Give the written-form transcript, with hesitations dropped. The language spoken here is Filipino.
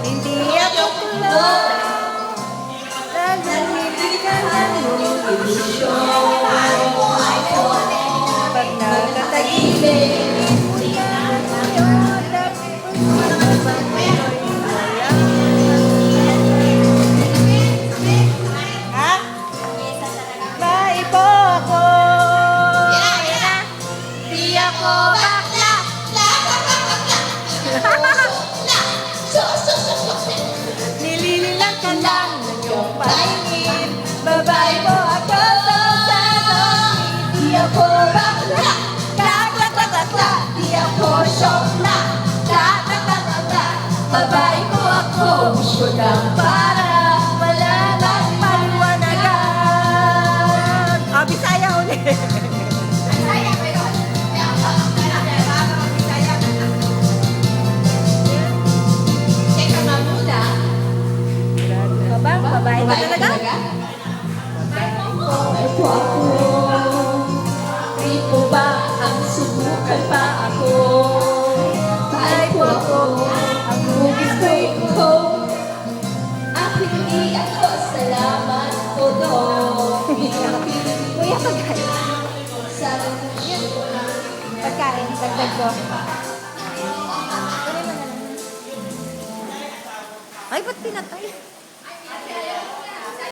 Hindi ako tulad. Nagmamili ka ng iyong ilusyon. Pag nakatagilid, ha? Maipo ako. Di ako bakla. Nilililang ka lang ng iyong paningin. Babae mo ako sa di ako bakla. Kakla, di ako syokla. Kakla, babae mo ako. Gusto lang para wala lang paliwanagan. Bisaya ulit. Bisaya ba yun? Bisaya. Teka nga muna. Babae ka talaga? Ito ako. Ripo ba ang subukan pa ako? Ay po ako. Ang gusto ko. Ang hindi ako. Salamat po doon. Kuya, pagkain. Pagkain, dagdag ko. Ay, ba't pinatay?